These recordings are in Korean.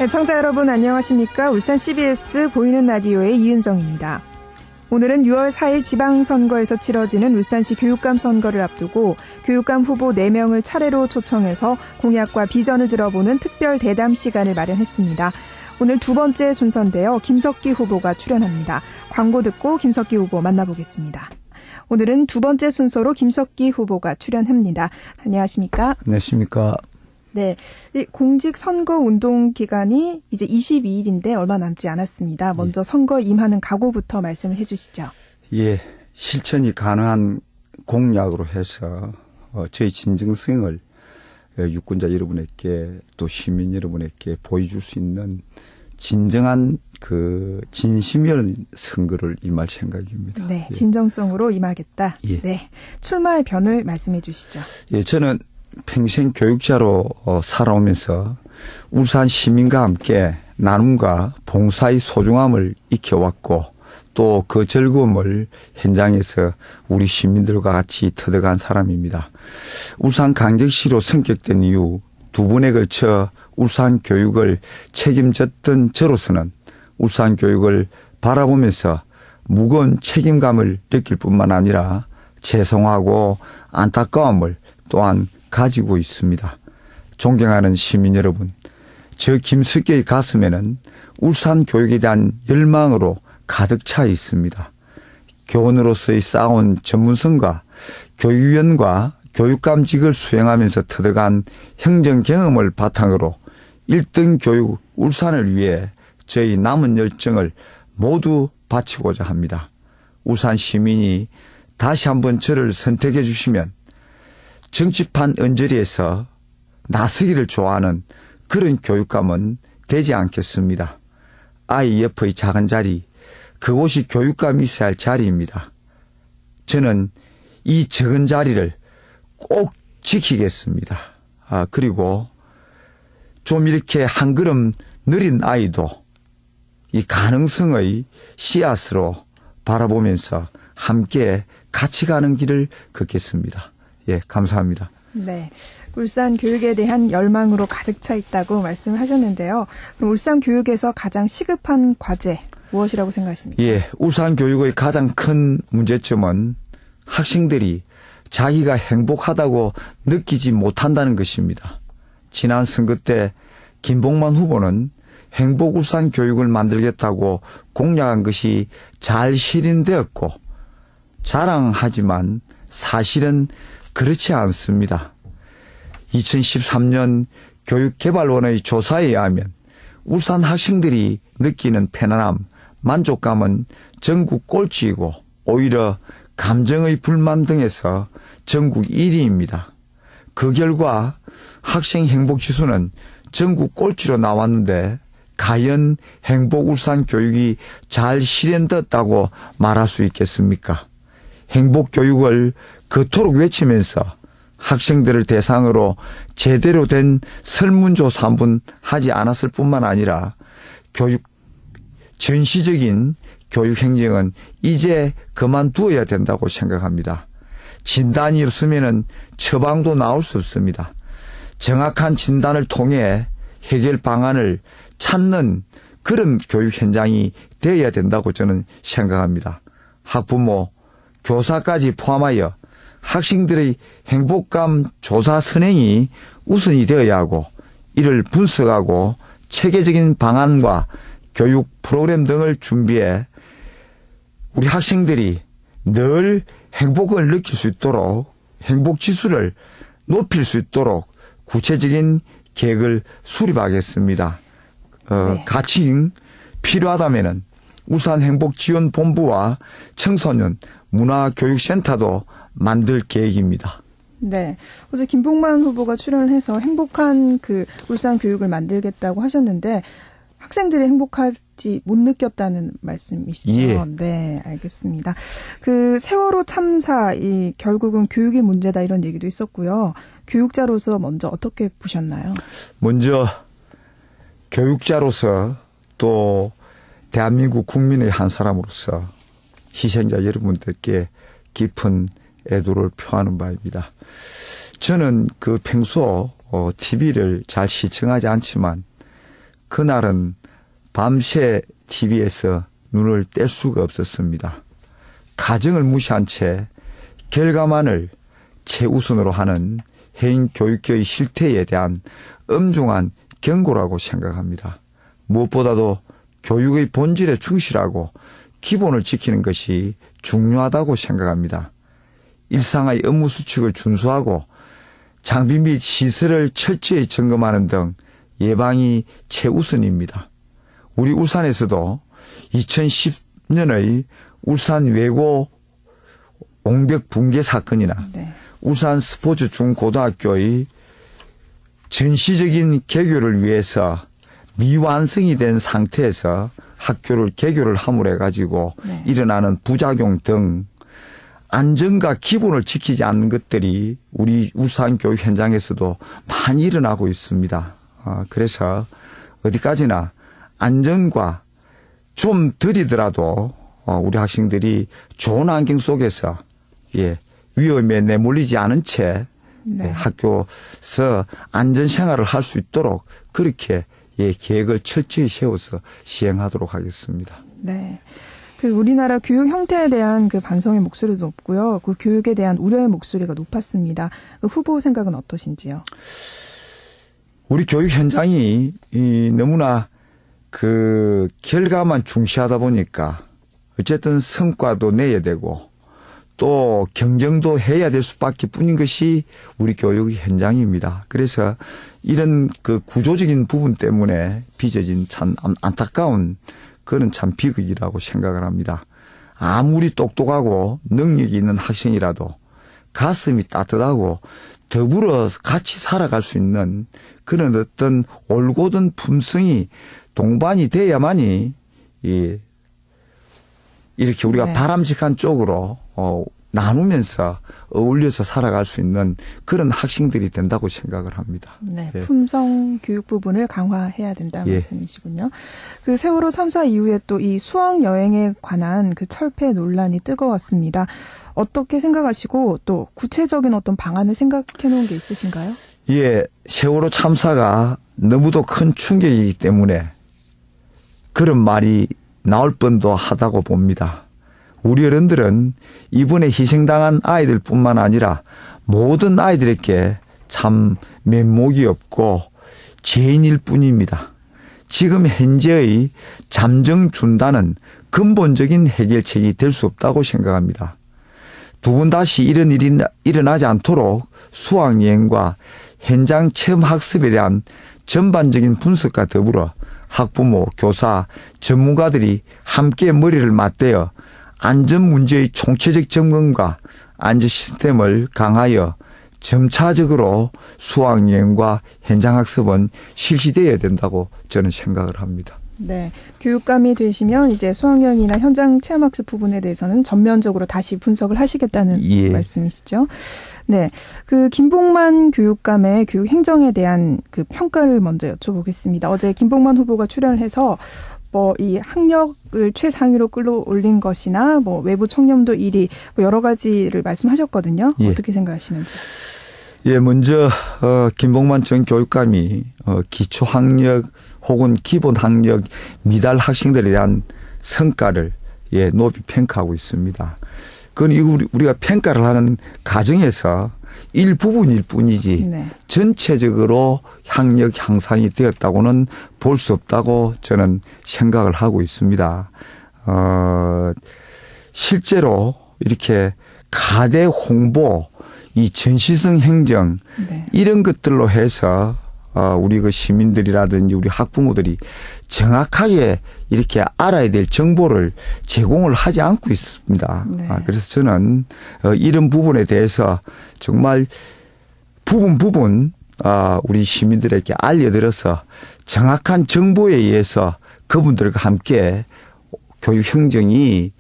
청자 여러분 안녕하십니까? 울산 CBS 보이는 라디오의 이은정입니다. 오늘은 6월 4일 지방선거에서 치러지는 울산시 교육감 선거를 앞두고 교육감 후보 4명을 차례로 초청해서 공약과 비전을 들어보는 특별 대담 시간을 마련했습니다. 오늘 두 번째 순서인데요. 김석기 후보가 출연합니다. 광고 듣고 김석기 후보 만나보겠습니다. 오늘은 두 번째 순서로 김석기 후보가 출연합니다. 안녕하십니까? 안녕하십니까? 네, 이 공직 선거 운동 기간이 이제 22일인데 얼마 남지 않았습니다. 먼저 선거 임하는 각오부터 말씀을 해주시죠. 예, 실천이 가능한 공약으로 해서 저희 진정성을 유권자 여러분에게 또 시민 여러분에게 보여줄 수 있는 진정한 그 진심이었는 선거를 임할 생각입니다. 네, 예. 진정성으로 임하겠다. 예. 네, 출마의 변을 말씀해 주시죠. 예, 저는 평생 교육자로 살아오면서 울산 시민과 함께 나눔과 봉사의 소중함을 익혀왔고 또 그 즐거움을 현장에서 우리 시민들과 같이 터득한 사람입니다. 울산 강적시로 선격된 이후 두 번에 걸쳐 울산 교육을 책임졌던 저로서는 울산 교육을 바라보면서 무거운 책임감을 느낄 뿐만 아니라 죄송하고 안타까움을 또한 가지고 있습니다. 존경하는 시민 여러분, 저 김석기의 가슴에는 울산 교육에 대한 열망으로 가득 차 있습니다. 교원으로서의 쌓아온 전문성과 교육위원과 교육감직을 수행하면서 터득한 행정 경험을 바탕으로 1등 교육 울산을 위해 저희 남은 열정을 모두 바치고자 합니다. 울산 시민이 다시 한번 저를 선택해 주시면 정치판 언저리에서 나서기를 좋아하는 그런 교육감은 되지 않겠습니다. 아이 옆의 작은 자리, 그곳이 교육감이 있어야 할 자리입니다. 저는 이 적은 자리를 꼭 지키겠습니다. 그리고 좀 이렇게 한 걸음 느린 아이도 이 가능성의 씨앗으로 바라보면서 함께 같이 가는 길을 걷겠습니다. 예, 감사합니다. 네, 울산 교육에 대한 열망으로 가득 차 있다고 말씀을 하셨는데요. 그럼 울산 교육에서 가장 시급한 과제 무엇이라고 생각하십니까? 예, 울산 교육의 가장 큰 문제점은 학생들이 자기가 행복하다고 느끼지 못한다는 것입니다. 지난 선거 때 김봉만 후보는 행복 울산 교육을 만들겠다고 공약한 것이 잘 실현되었고 자랑하지만 사실은 그렇지 않습니다. 2013년 교육개발원의 조사에 의하면 울산 학생들이 느끼는 편안함, 만족감은 전국 꼴찌이고 오히려 감정의 불만 등에서 전국 1위입니다. 그 결과 학생 행복지수는 전국 꼴찌로 나왔는데 과연 행복 울산 교육이 잘 실현됐다고 말할 수 있겠습니까? 행복 교육을 그토록 외치면서 학생들을 대상으로 제대로 된 설문조사 한 번 하지 않았을 뿐만 아니라 전시적인 교육 행정은 이제 그만두어야 된다고 생각합니다. 진단이 없으면 처방도 나올 수 없습니다. 정확한 진단을 통해 해결 방안을 찾는 그런 교육 현장이 되어야 된다고 저는 생각합니다. 학부모, 교사까지 포함하여 학생들의 행복감 조사 선행이 우선이 되어야 하고 이를 분석하고 체계적인 방안과 교육 프로그램 등을 준비해 우리 학생들이 늘 행복을 느낄 수 있도록 행복지수를 높일 수 있도록 구체적인 계획을 수립하겠습니다. 네. 같이 필요하다면 울산행복지원본부와 청소년 문화교육센터도 만들 계획입니다. 네, 어제 김봉만 후보가 출연을 해서 행복한 그 울산 교육을 만들겠다고 하셨는데 학생들이 행복하지 못 느꼈다는 말씀이시죠? 예. 네, 알겠습니다. 그 세월호 참사, 결국은 교육이 문제다 이런 얘기도 있었고요. 교육자로서 먼저 어떻게 보셨나요? 먼저 교육자로서 또 대한민국 국민의 한 사람으로서 희생자 여러분들께 깊은 애도를 표하는 바입니다. 저는 그 평소 TV를 잘 시청하지 않지만 그날은 밤새 TV에서 눈을 뗄 수가 없었습니다. 가정을 무시한 채 결과만을 최우선으로 하는 해인 교육계의 실태에 대한 엄중한 경고라고 생각합니다. 무엇보다도 교육의 본질에 충실하고 기본을 지키는 것이 중요하다고 생각합니다. 일상의 업무 수칙을 준수하고 장비 및 시설을 철저히 점검하는 등 예방이 최우선입니다. 우리 울산에서도 2010년의 울산 외고 옹벽 붕괴 사건이나 네. 울산 스포츠 중고등학교의 전시적인 개교를 위해서 미완성이 된 상태에서 학교를 개교를 함으로 해가지고 네. 일어나는 부작용 등 안전과 기본을 지키지 않는 것들이 우리 울산 교육 현장에서도 많이 일어나고 있습니다. 그래서 어디까지나 안전과 좀 더디더라도 우리 학생들이 좋은 환경 속에서 위험에 내몰리지 않은 채 네. 학교에서 안전 생활을 할 수 있도록 그렇게 계획을 철저히 세워서 시행하도록 하겠습니다. 네. 그 우리나라 교육 형태에 대한 그 반성의 목소리도 높고요. 그 교육에 대한 우려의 목소리가 높았습니다. 그 후보 생각은 어떠신지요? 우리 교육 현장이 너무나 그 결과만 중시하다 보니까 어쨌든 성과도 내야 되고 또 경쟁도 해야 될 수밖에 뿐인 것이 우리 교육 현장입니다. 그래서 이런 그 구조적인 부분 때문에 빚어진 참 안타까운 그런 참 비극이라고 생각을 합니다. 아무리 똑똑하고 능력이 있는 학생이라도 가슴이 따뜻하고 더불어 같이 살아갈 수 있는 그런 어떤 올곧은 품성이 동반이 돼야만이 이렇게 우리가 네. 바람직한 쪽으로 나누면서 어울려서 살아갈 수 있는 그런 학생들이 된다고 생각을 합니다. 네, 예. 품성 교육 부분을 강화해야 된다는 예. 말씀이시군요. 그 세월호 참사 이후에 또 이 수학 여행에 관한 그 철폐 논란이 뜨거웠습니다. 어떻게 생각하시고 또 구체적인 어떤 방안을 생각해 놓은 게 있으신가요? 예, 세월호 참사가 너무도 큰 충격이기 때문에 그런 말이 나올 뻔도 하다고 봅니다. 우리 어른들은 이번에 희생당한 아이들뿐만 아니라 모든 아이들에게 참 면목이 없고 죄인일 뿐입니다. 지금 현재의 잠정 중단은 근본적인 해결책이 될 수 없다고 생각합니다. 두 번 다시 이런 일이 일어나지 않도록 수학여행과 현장 체험 학습에 대한 전반적인 분석과 더불어 학부모, 교사, 전문가들이 함께 머리를 맞대어 안전 문제의 총체적 점검과 안전 시스템을 강하여 점차적으로 수학여행과 현장학습은 실시되어야 된다고 저는 생각을 합니다. 네, 교육감이 되시면 이제 수학여행이나 현장 체험학습 부분에 대해서는 전면적으로 다시 분석을 하시겠다는 예. 말씀이시죠. 네, 그 김봉만 교육감의 교육 행정에 대한 그 평가를 먼저 여쭤보겠습니다. 어제 김봉만 후보가 출연을 해서 뭐 이 학력을 최상위로 끌어올린 것이나 뭐 외부 청렴도 1위 뭐 여러 가지를 말씀하셨거든요. 예. 어떻게 생각하시는지? 예, 먼저 김봉만 전 교육감이 기초학력 혹은 기본학력 미달 학생들에 대한 성과를 높이 평가하고 있습니다. 그건 우리가 평가를 하는 과정에서 일부분일 뿐이지 네. 전체적으로 학력 향상이 되었다고는 볼 수 없다고 저는 생각을 하고 있습니다. 실제로 이렇게 가대 홍보, 이 전시성 행정 네. 이런 것들로 해서 우리 그 시민들이라든지 우리 학부모들이 정확하게 이렇게 알아야 될 정보를 제공을 하지 않고 있습니다. 네. 그래서 저는 이런 부분에 대해서 정말 부분 우리 시민들에게 알려드려서 정확한 정보에 의해서 그분들과 함께 교육 행정이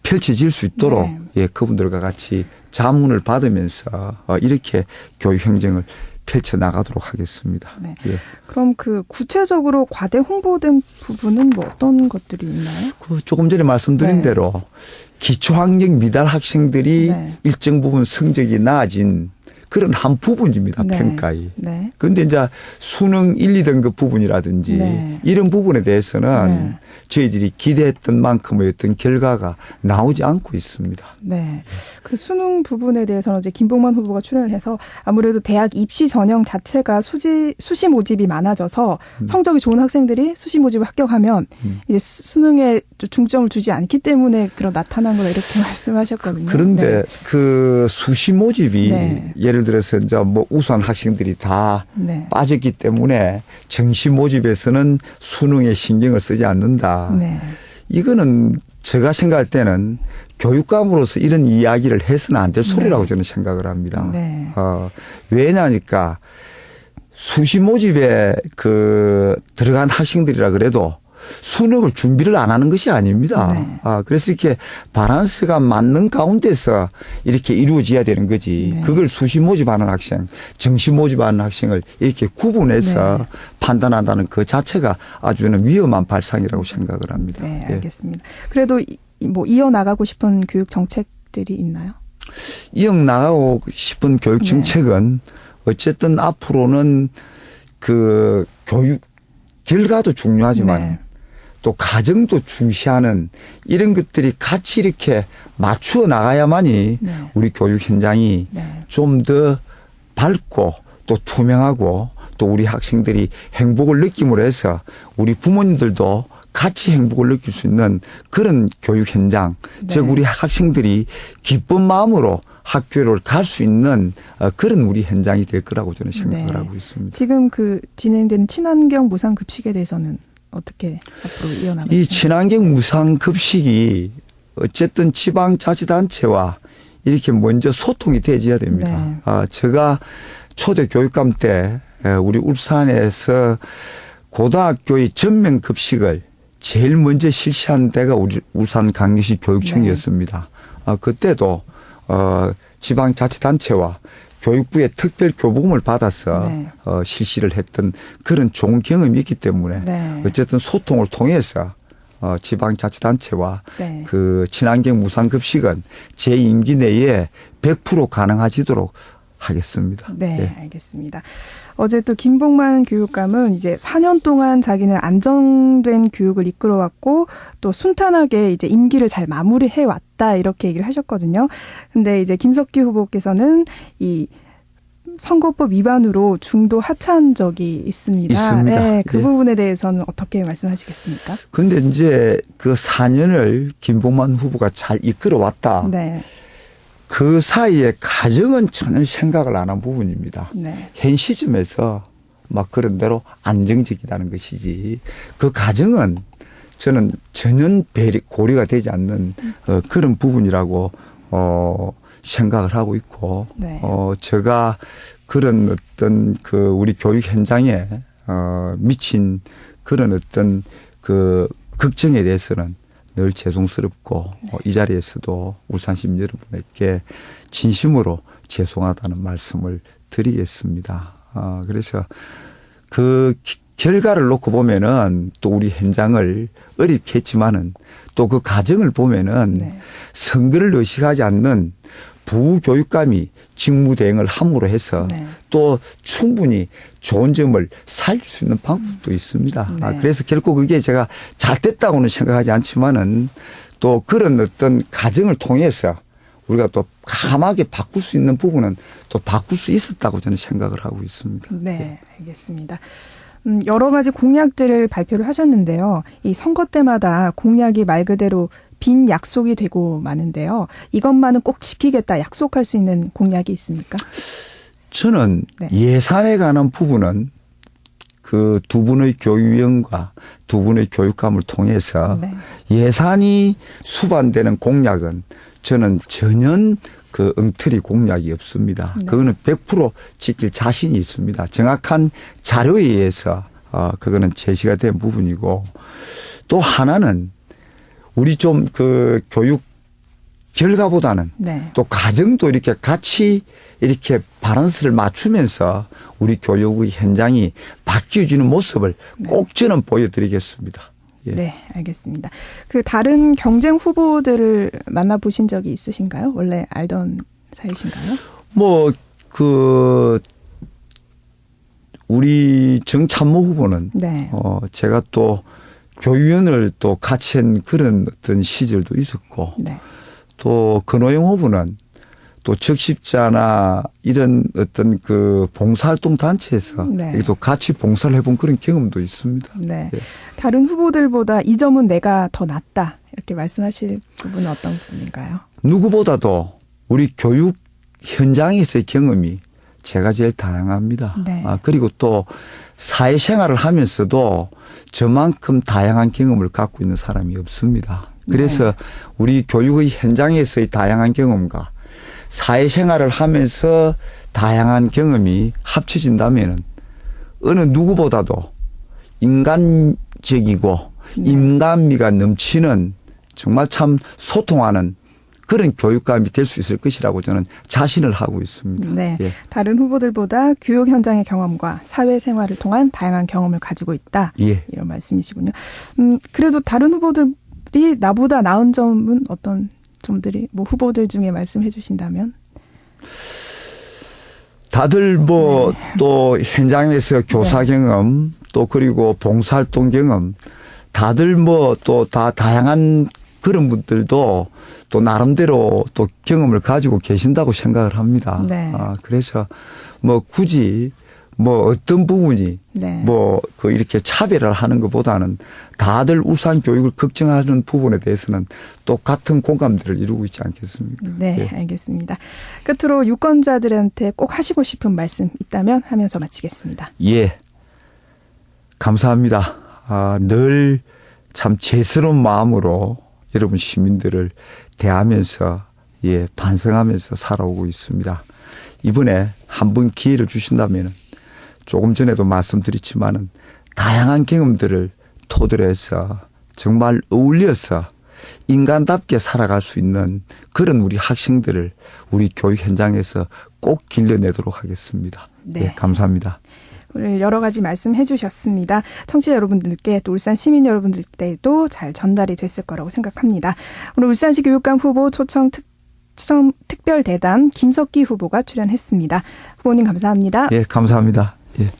펼쳐질 수 있도록 네. 그분들과 같이 자문을 받으면서 이렇게 교육 행정을 펼쳐 나가도록 하겠습니다. 네. 예. 그럼 그 구체적으로 과대 홍보된 부분은 뭐 어떤 것들이 있나요? 그 조금 전에 말씀드린 네. 대로 기초학력 미달 학생들이 네. 일정 부분 성적이 나아진 그런 한 부분입니다. 네. 평가이. 네. 그런데 이제 수능 1, 2등급 부분이라든지 네. 이런 부분에 대해서는 네. 저희들이 기대했던 만큼의 어떤 결과가 나오지 않고 있습니다. 네. 그 수능 부분에 대해서는 이제 김봉만 후보가 출연을 해서 아무래도 대학 입시 전형 자체가 수시 모집이 많아져서 성적이 좋은 학생들이 수시 모집을 합격하면 이제 수능에 중점을 두지 않기 때문에 그런 나타난 거다 이렇게 말씀하셨거든요. 그런데 네. 그 수시 모집이 네. 예를 들어서 이제 뭐 우수한 학생들이 다 네. 빠졌기 때문에 정시 모집에서는 수능에 신경을 쓰지 않는다. 네. 이거는 제가 생각할 때는 교육감으로서 이런 이야기를 해서는 안 될 소리라고 저는 생각을 합니다. 네. 왜냐니까 수시 모집에 들어간 학생들이라 그래도 수능을 준비를 안 하는 것이 아닙니다. 네. 그래서 이렇게 밸런스가 맞는 가운데서 이렇게 이루어져야 되는 거지. 네. 그걸 수시 모집하는 학생, 정시 모집하는 학생을 이렇게 구분해서 네. 판단한다는 그 자체가 아주는 위험한 발상이라고 생각을 합니다. 네, 예. 알겠습니다. 그래도 뭐 이어나가고 싶은 교육 정책들이 있나요? 이어나가고 싶은 교육 정책은 어쨌든 앞으로는 그 교육 결과도 중요하지만 네. 또 가정도 중시하는 이런 것들이 같이 이렇게 맞추어 나가야만이 네. 우리 교육 현장이 네. 좀 더 밝고 또 투명하고 또 우리 학생들이 행복을 느낌으로 해서 우리 부모님들도 같이 행복을 느낄 수 있는 그런 교육 현장, 네. 즉 우리 학생들이 기쁜 마음으로 학교를 갈 수 있는 그런 우리 현장이 될 거라고 저는 생각을 네. 하고 있습니다. 지금 그 진행되는 친환경 무상급식에 대해서는 어떻게 앞으로 이어나가실까요? 이 친환경 무상급식이 어쨌든 지방자치단체와 이렇게 먼저 소통이 되어야 됩니다. 네. 제가 초대 교육감 때 우리 울산에서 고등학교의 전면 급식을 제일 먼저 실시한 데가 우리 울산광역시 교육청이었습니다. 그때도 지방자치단체와 교육부의 특별 교부금을 받아서 네. 실시를 했던 그런 좋은 경험이 있기 때문에 네. 어쨌든 소통을 통해서 지방자치단체와 네. 그 친환경 무상급식은 제 임기 내에 100% 가능하지도록 하겠습니다. 네, 예. 알겠습니다. 어제 또 김봉만 교육감은 이제 4년 동안 자기는 안정된 교육을 이끌어왔고 또 순탄하게 이제 임기를 잘 마무리해 왔다 이렇게 얘기를 하셨거든요. 근데 이제 김석기 후보께서는 이 선거법 위반으로 중도 하차한 적이 있습니다. 있습니다. 네, 그 예. 부분에 대해서는 어떻게 말씀하시겠습니까? 그런데 이제 그 4년을 김봉만 후보가 잘 이끌어왔다. 네, 그 사이에 가정은 전혀 생각을 안 한 부분입니다. 네, 현 시점에서 막 그런 대로 안정적이라는 것이지 그 가정은 저는 전혀 고려가 되지 않는 그런 부분이라고 생각을 하고 있고 네. 제가 그런 어떤 그 우리 교육 현장에 미친 그런 어떤 그 걱정에 대해서는 늘 죄송스럽고 이 자리에서도 울산 시민 여러분에게 진심으로 죄송하다는 말씀을 드리겠습니다. 그래서 그 결과를 놓고 보면은 또 우리 현장을 어렵게 했지만은 또 그 과정을 보면은 네. 선거를 의식하지 않는 부교육감이 직무대행을 함으로 해서 네. 또 충분히 좋은 점을 살릴 수 있는 방법도 있습니다. 네. 그래서 결코 그게 제가 잘 됐다고는 생각하지 않지만은 또 그런 어떤 과정을 통해서 우리가 또 감하게 바꿀 수 있는 부분은 또 바꿀 수 있었다고 저는 생각을 하고 있습니다. 네, 알겠습니다. 여러 가지 공약들을 발표를 하셨는데요. 이 선거 때마다 공약이 말 그대로 빈 약속이 되고 마는데요. 이것만은 꼭 지키겠다 약속할 수 있는 공약이 있습니까? 저는 네. 예산에 관한 부분은 그 두 분의 교육위원과 두 분의 교육감을 통해서 네. 예산이 수반되는 공약은 저는 전혀 그 엉터리 공약이 없습니다. 네. 그거는 100% 지킬 자신이 있습니다. 정확한 자료에 의해서 그거는 제시가 된 부분이고 또 하나는 우리 좀 그 교육 결과보다는 네. 또 과정도 이렇게 같이 이렇게 밸런스를 맞추면서 우리 교육의 현장이 바뀌어지는 모습을 꼭 저는 보여드리겠습니다. 예. 네, 알겠습니다. 그 다른 경쟁 후보들을 만나보신 적이 있으신가요? 원래 알던 사이신가요? 뭐 우리 정참모 후보는 네. 제가 또 교육위원을 또 같이 한 그런 어떤 시절도 있었고 네. 또 근호영 후보는 또 적십자나 이런 어떤 그 봉사활동 단체에서 네. 또 같이 봉사를 해본 그런 경험도 있습니다. 네. 예. 다른 후보들보다 이 점은 내가 더 낫다. 이렇게 말씀하실 부분은 어떤 부분인가요? 누구보다도 우리 교육 현장에서의 경험이 제가 제일 다양합니다. 네. 그리고 또 사회생활을 하면서도 저만큼 다양한 경험을 갖고 있는 사람이 없습니다. 그래서 네. 우리 교육의 현장에서의 다양한 경험과 사회생활을 하면서 다양한 경험이 합쳐진다면은 어느 누구보다도 인간적이고 네. 인간미가 넘치는 정말 참 소통하는 그런 교육감이 될 수 있을 것이라고 저는 자신을 하고 있습니다. 네. 예. 다른 후보들보다 교육 현장의 경험과 사회생활을 통한 다양한 경험을 가지고 있다. 예. 이런 말씀이시군요. 그래도 다른 후보들이 나보다 나은 점은 어떤 점들이 뭐 후보들 중에 말씀해 주신다면? 다들 뭐 또 현장에서 교사 경험 또 그리고 봉사활동 경험 다들 뭐 또 다 다양한 그런 분들도 또 나름대로 또 경험을 가지고 계신다고 생각을 합니다. 네. 그래서 뭐 굳이 뭐 어떤 부분이 네. 뭐 그 이렇게 차별을 하는 것보다는 다들 울산 교육을 걱정하는 부분에 대해서는 똑같은 공감대를 이루고 있지 않겠습니까? 네, 예. 알겠습니다. 끝으로 유권자들한테 꼭 하시고 싶은 말씀 있다면 하면서 마치겠습니다. 예. 감사합니다. 늘 참 죄스러운 마음으로 여러분 시민들을 대하면서 반성하면서 살아오고 있습니다. 이번에 한 번 기회를 주신다면 조금 전에도 말씀드렸지만은 다양한 경험들을 토대로 해서 정말 어울려서 인간답게 살아갈 수 있는 그런 우리 학생들을 우리 교육 현장에서 꼭 길러내도록 하겠습니다. 네. 예, 감사합니다. 오늘 여러 가지 말씀해 주셨습니다. 청취자 여러분들께 또 울산 시민 여러분들께도 잘 전달이 됐을 거라고 생각합니다. 오늘 울산시 교육감 후보 초청 특별대담 김석기 후보가 출연했습니다. 후보님 감사합니다. 예, 감사합니다. 예.